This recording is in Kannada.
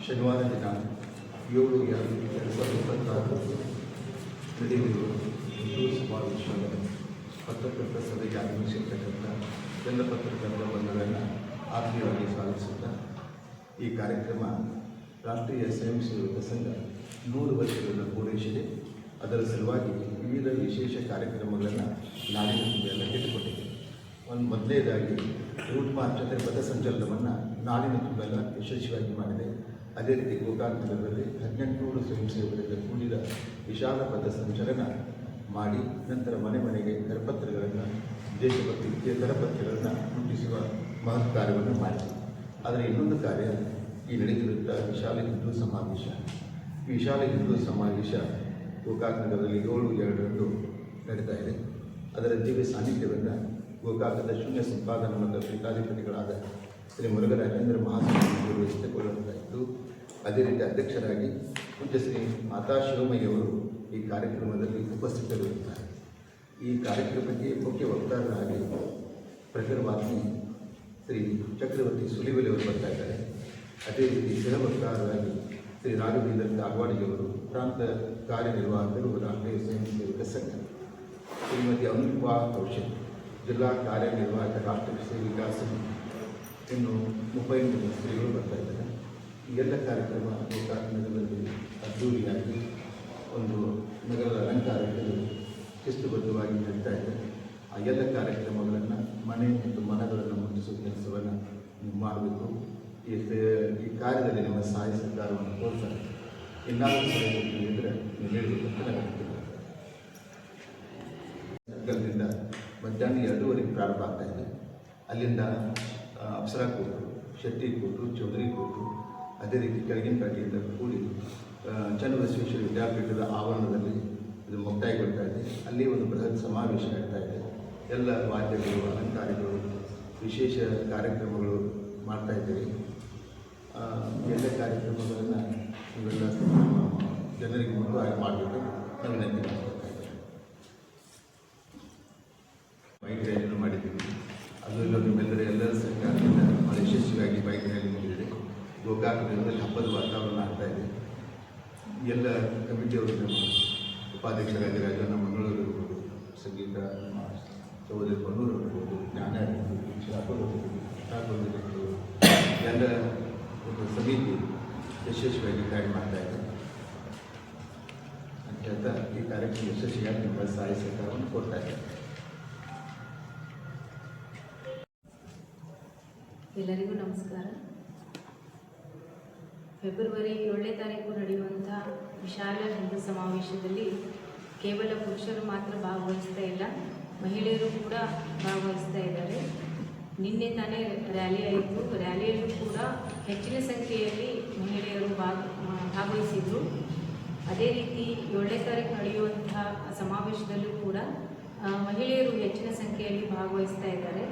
ಶನಿವಾರ ದಿನಾಂಕ 7/2/2026 ನಡೆಯಲಿರುವ ಹಿಂದೂ ಸಮಾವೇಶದ ಪತ್ರಕರ್ತ ಸಭೆಗೆ ಆಗಮಿಸಿರ್ತಕ್ಕಂಥ ಎಲ್ಲ ಪತ್ರಕರ್ತರ ಬಂಧುಗಳನ್ನು ಆತ್ಮೀಯವಾಗಿ ಸ್ವಾಗತಿಸುತ್ತಾ ಈ ಕಾರ್ಯಕ್ರಮ ರಾಷ್ಟ್ರೀಯ ಸ್ವಯಂ ಸೇವಕ ಸಂಘ 100 ವರ್ಷಗಳನ್ನು ಪೂರೈಸಿದೆ. ಅದರ ಸಲುವಾಗಿ ವಿವಿಧ ವಿಶೇಷ ಕಾರ್ಯಕ್ರಮಗಳನ್ನು ನಾಡಿನ ತುಂಬೆಲ್ಲ ಇಟ್ಟುಕೊಂಡಿದೆ. ಮೊದಲನೇದಾಗಿ ರೂಟ್ ಮಾರ್ಚ್ ಅಂದರೆ ಪಥಸಂಚಲನವನ್ನು ನಾಡಿನ ತುಂಬೆಲ್ಲ ಯಶಸ್ವಿಯಾಗಿ ಮಾಡಿದೆ. ಅದೇ ರೀತಿ ಗೋಕಾಕ್ ನಗರದಲ್ಲಿ 1800 ಸ್ವಯಂ ಸೇವಕರಿಂದ ಕೂಡಿದ ವಿಶಾಲ ಪಥಸಂಚಲನ ಮಾಡಿ ನಂತರ ಮನೆ ಮನೆಗೆ ಕರಪತ್ರಗಳನ್ನು ದೇಶಭಕ್ತಿ ಕರಪತ್ರಗಳನ್ನು ಮುಟ್ಟಿಸುವ ಮಹತ್ ಕಾರ್ಯವನ್ನು ಮಾಡಿದೆ. ಆದರೆ ಇನ್ನೊಂದು ಕಾರ್ಯ ಈ ನಡೆದಿರುತ್ತ ವಿಶಾಲ ಹಿಂದೂ ಸಮಾವೇಶ. ಈ ವಿಶಾಲ ಹಿಂದೂ ಸಮಾವೇಶ ಗೋಕಾಕ್ ನಗರದಲ್ಲಿ 7/2 ನಡೀತಾ ಇದೆ. ಅದರ ದಿವ್ಯ ಸಾನ್ನಿಧ್ಯವನ್ನು ಗೋಕಾಕದ ಶೂನ್ಯ ಸಂಪಾದನಾ ಮತ್ತು ಪೀಠಾಧಿಪತಿಗಳಾದ ಶ್ರೀ ಮುರುಘರಾಜೇಂದ್ರ ಮಹಾಸ್ವಾಮಿಗಳು ವಹಿಸಿಕೊಳ್ಳಲಾಯಿತು. ಅದೇ ರೀತಿ ಅಧ್ಯಕ್ಷರಾಗಿ ಪೂಜ್ಯ ಶ್ರೀ ಮಾತಾ ಶಿವಮಯ್ಯವರು ಈ ಕಾರ್ಯಕ್ರಮದಲ್ಲಿ ಉಪಸ್ಥಿತರಿರುತ್ತಾರೆ. ಈ ಕಾರ್ಯಕ್ರಮಕ್ಕೆ ಮುಖ್ಯ ವಕ್ತಾರರಾಗಿ ಪ್ರಖರವಾಗ್ಮಿ ಶ್ರೀ ಚಕ್ರವರ್ತಿ ಸುಲಿವಲಿಯವರು ಬರ್ತಾ ಇದ್ದಾರೆ. ಅದೇ ರೀತಿ ಸಹ ವಕ್ತಾರರಾಗಿ ಶ್ರೀ ರಾಘವೇಂದ್ರ ಕಾಗವಾಡಿಯವರು, ಪ್ರಾಂತ ಕಾರ್ಯನಿರ್ವಾಹಕರು, ರಾಷ್ಟ್ರೀಯ ಸ್ವಯಂ ಸೇವಕ ಸಂಘ. ಶ್ರೀಮತಿ ಅನುಪಾ ಕೌಶಲ್, ಜಿಲ್ಲಾ ಕಾರ್ಯನಿರ್ವಾಹಕ ರಾಷ್ಟ್ರೀಯ ಸೇವಿಕಾ ಸಮಿತಿ. ಇನ್ನು 35 ಸ್ತ್ರೀಗಳು ಬರ್ತಾ ಇದ್ದಾರೆ. ಈ ಎಲ್ಲ ಕಾರ್ಯಕ್ರಮ ಗೋಕಾಕ್ ನಗರದಲ್ಲಿ ಅದ್ದೂರಿಯಾಗಿ ಒಂದು ನಗರದ ಅಲಂಕಾರಗಳು ಶಿಸ್ತುಬದ್ಧವಾಗಿ ನಡೀತಾ ಇದೆ. ಆ ಎಲ್ಲ ಕಾರ್ಯಕ್ರಮಗಳನ್ನು ಮನೆ ಮತ್ತು ಮನಗಳನ್ನು ಮುಟ್ಟಿಸುವ ಕೆಲಸವನ್ನು ಮಾಡಬೇಕು. ಈ ಕಾರ್ಯದಲ್ಲಿ ನಮ್ಮ ಸಹಾಯ ಸಹಕಾರವನ್ನು ಕೋರ್ತಾರೆ. ಇನ್ನಾದರೂ ಇದ್ದರೆ ನೀಡಬೇಕು ಅಂತ ನಾನು ಸರ್ಕಲ್ನಿಂದ ಮಧ್ಯಾಹ್ನ 2:30 ಪ್ರಾರಂಭ ಆಗ್ತಾ ಇದೆ. ಅಲ್ಲಿಂದ ಅಪ್ಸರಾ ಕೋಟು, ಶೆಟ್ಟಿ ಕೋಟು, ಚೌಧರಿ ಕೋಟು, ಅದೇ ರೀತಿ ಕೆಳಗಿನ ಪೇಟೆಯಿಂದ ಕೂಡಿ ಚನ್ನಬಸವೇಶ್ವರ ವಿದ್ಯಾಪೀಠದ ಆವರಣದಲ್ಲಿ ಇದು ಮುಕ್ತಾಯಗೊಳ್ತಾ ಇದೆ. ಅಲ್ಲಿ ಒಂದು ಬೃಹತ್ ಸಮಾವೇಶ ಆಗ್ತಾ ಇದೆ. ಎಲ್ಲ ವಾದ್ಯಗಳು, ಅಲಂಕಾರಿಗಳು, ವಿಶೇಷ ಕಾರ್ಯಕ್ರಮಗಳು ಮಾಡ್ತಾ ಇದ್ದೇವೆ. ಎಲ್ಲ ಕಾರ್ಯಕ್ರಮಗಳನ್ನು ಇವೆಲ್ಲ ಜನರಿಗೆ ಮುಂದುವರೆ ಮಾಡಬೇಕು ನಾವು ವಿನಂತಿ ಮಾಡ್ತಾ ಇದ್ದೇವೆ. ಬೈಕ್ ರ್ಯಾಲಿಯನ್ನು ಮಾಡಿದ್ದೀವಿ. ಅದು ಎಲ್ಲರ ಸರ್ಕಾರದಿಂದ ಭಾಳ ಯಶಸ್ವಿಯಾಗಿ ಬೈಕ್ ರ್ಯಾಲಿ ಮುಗಿದಿದೆ. ಗೋಕಾಕ್ ನಗರದಲ್ಲಿ ಹಬ್ಬದ ವಾತಾವರಣ ಆಗ್ತಾ ಇದೆ. ಎಲ್ಲ ಕಮಿಟಿಯವರು, ನಮ್ಮ ಉಪಾಧ್ಯಕ್ಷರಾಗಿ ರಾಜಣ್ಣ ಮಂಗಳೂರು ಇರ್ಬೋದು, ಸಂಗೀತ ನಮ್ಮ ಚೌಧರಿ ಬನ್ನೂರು ಇರ್ಬೋದು, ಜ್ಞಾನ ಇರ್ಬೋದು, ಶಾಪುರ್ ಇರ್ಬೋದು, ಎಲ್ಲ ಒಂದು ಸಮಿತಿ ಯಶಸ್ವಿಯಾಗಿ ಕಾರ್ಯ ಮಾಡ್ತಾ ಇದೆ ಅಂತ ಹೇಳ್ತಾ ಈ ಕಾರ್ಯಕ್ರಮ ಯಶಸ್ವಿಯಾಗಿ ನಿಮ್ಮ ಸಹಾಯ ಸಹಕಾರವನ್ನು ಕೊಡ್ತಾ ಇದ್ದಾರೆ. ಎಲ್ಲರಿಗೂ ನಮಸ್ಕಾರ. ಫೆಬ್ರವರಿ 7ನೇ ತಾರೀಕು ನಡೆಯುವಂಥ ವಿಶಾಲ ಹಿಂದೂ ಸಮಾವೇಶದಲ್ಲಿ ಕೇವಲ ಪುರುಷರು ಮಾತ್ರ ಭಾಗವಹಿಸ್ತಾ ಇಲ್ಲ, ಮಹಿಳೆಯರು ಕೂಡ ಭಾಗವಹಿಸ್ತಾ ಇದ್ದಾರೆ. ನಿನ್ನೆ ತಾನೇ ರ್ಯಾಲಿ ಆಯಿತು. ರ್ಯಾಲಿಯಲ್ಲೂ ಕೂಡ ಹೆಚ್ಚಿನ ಸಂಖ್ಯೆಯಲ್ಲಿ ಮಹಿಳೆಯರು ಭಾಗವಹಿಸಿದರು. ಅದೇ ರೀತಿ 7ನೇ ತಾರೀಕು ನಡೆಯುವಂಥ ಸಮಾವೇಶದಲ್ಲೂ ಕೂಡ ಮಹಿಳೆಯರು ಹೆಚ್ಚಿನ ಸಂಖ್ಯೆಯಲ್ಲಿ ಭಾಗವಹಿಸ್ತಾ ಇದ್ದಾರೆ.